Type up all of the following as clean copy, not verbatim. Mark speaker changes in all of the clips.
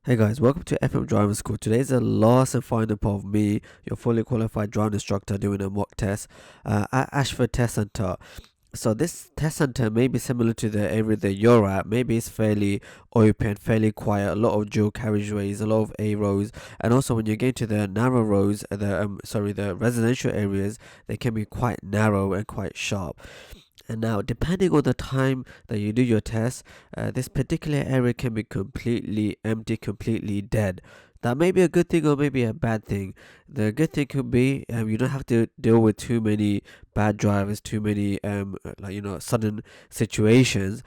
Speaker 1: Hey guys, welcome to FM Driving School. Today's the last and final part of me, your fully qualified driving instructor, doing a mock test at Ashford Test Centre. So this test center may be similar to the area that you're at. Maybe it's fairly open, fairly quiet, a lot of dual carriageways, a lot of A roads, and also when you get to the narrow roads, the residential areas, they can be quite narrow and quite sharp. And now, depending on the time that you do your test, this particular area can be completely empty, completely dead. That may be a good thing or maybe a bad thing. The good thing could be you don't have to deal with too many bad drivers, too many sudden situations.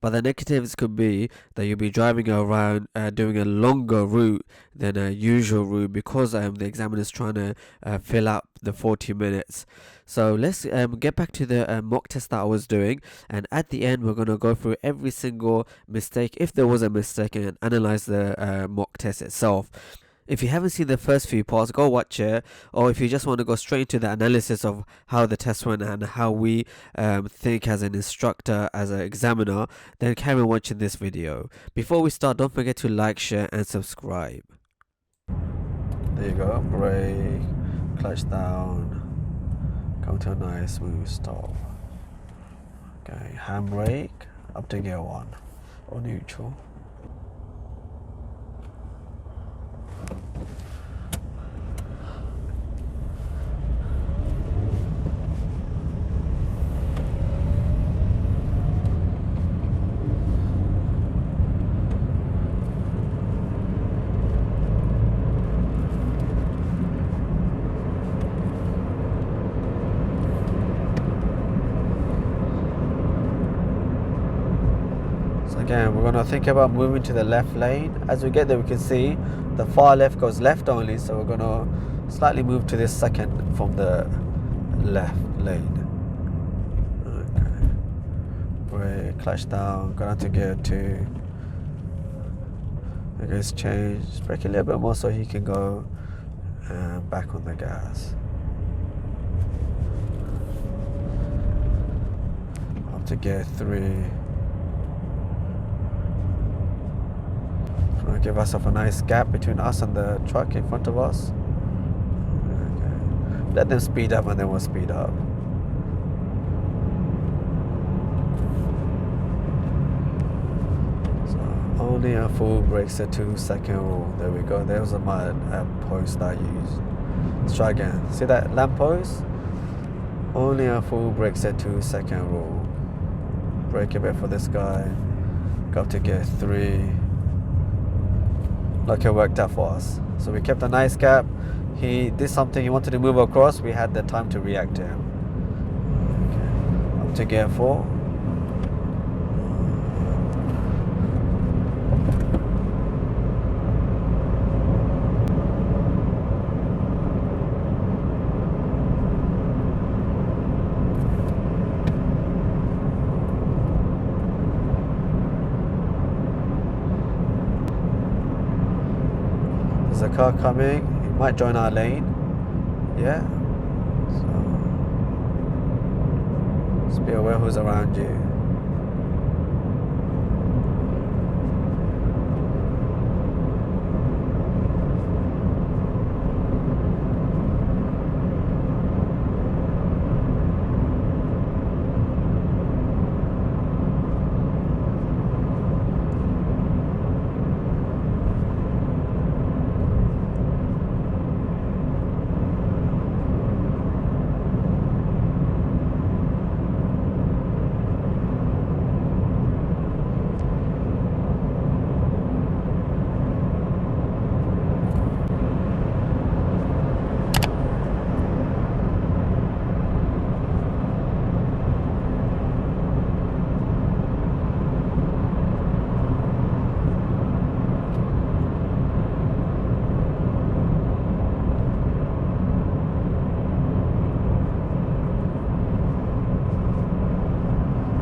Speaker 1: But the negatives could be that you'll be driving around doing a longer route than a usual route because the examiner is trying to fill up the 40 minutes. So let's get back to the mock test that I was doing, and at the end we're going to go through every single mistake, if there was a mistake, and analyze the mock test itself. If you haven't seen the first few parts, go watch it. Or if you just want to go straight into the analysis of how the test went and how we think as an instructor, as an examiner, then carry on watching this video. Before we start, don't forget to like, share and subscribe. There you go. Brake, clutch down, come to a nice smooth stop. Okay, handbrake up to gear 1 or neutral. Again, we're going to think about moving to the left lane. As we get there, we can see the far left goes left only, so we're going to slightly move to this second from the left lane. Okay. Brake, clutch down, go down to gear 2. The gear's changed. Brake a little bit more so he can go back on the gas. Up to gear 3. Give ourselves a nice gap between us and the truck in front of us. Okay. Let them speed up and then we'll speed up. So only a full brake set 2-second rule. There we go. There was my post that I used. Let's try again. See that lamp post? Only a full brake set 2-second rule. Brake a bit for this guy. Go up to gear 3. Like it worked out for us. So we kept a nice gap. He did something, he wanted to move across, we had the time to react to him. Okay. Up to gear 4. There's a car coming, he might join our lane. Yeah, so just be aware who's around you.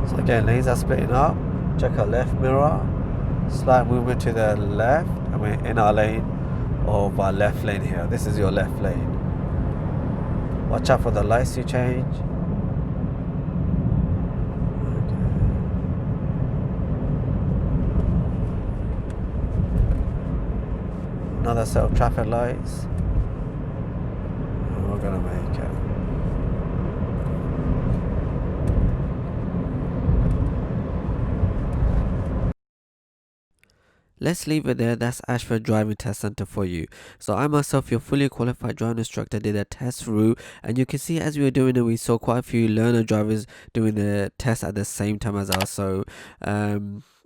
Speaker 1: So again, lanes are splitting up. Check our left mirror. Slight movement to the left, and we're in our lane of our left lane here. This is your left lane. Watch out for the lights to change. Okay. another set of traffic lights, and we're gonna make it. Let's leave it there. That's Ashford Driving Test Center for you. So I myself, your fully qualified driving instructor, did a test route, and you can see as we were doing it, we saw quite a few learner drivers doing the test at the same time as us. So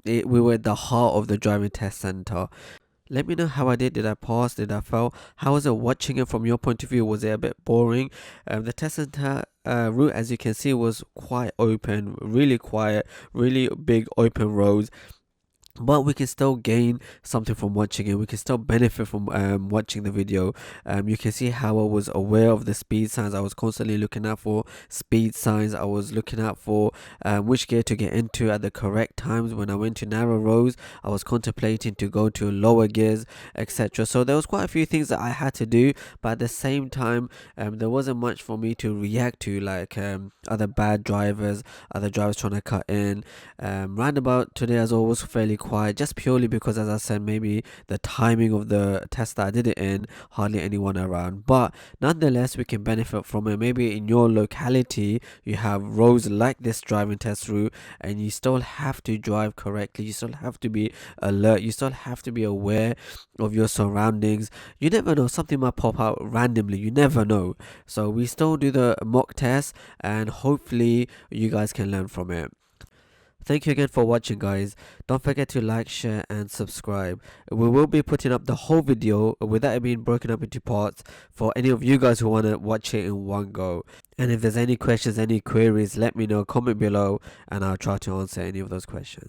Speaker 1: we were at the heart of the driving test center. Let me know how I did. Did I pass? Did I fail? How was it watching it from your point of view? Was it a bit boring? The test center route, as you can see, was quite open, really quiet, really big open roads. But we can still gain something from watching it. We can still benefit from watching the video. You can see how I was aware of the speed signs. I was constantly looking out for speed signs. I was looking out for which gear to get into at the correct times. When I went to narrow roads, I was contemplating to go to lower gears, etc. So there was quite a few things that I had to do, but at the same time, there wasn't much for me to react to, like other bad drivers, other drivers trying to cut in. Roundabout today as well was fairly quiet, just purely because, as I said, maybe the timing of the test that I did it in, hardly anyone around. But nonetheless, we can benefit from it. Maybe in your locality you have roads like this driving test route, and you still have to drive correctly. You still have to be alert. You still have to be aware of your surroundings. You never know, something might pop out randomly. You never know. So we still do the mock test, and hopefully you guys can learn from it. Thank you again for watching, guys. Don't forget to like, share and subscribe. We will be putting up the whole video without it being broken up into parts for any of you guys who want to watch it in one go. And if there's any questions, any queries, let me know, comment below, and I'll try to answer any of those questions.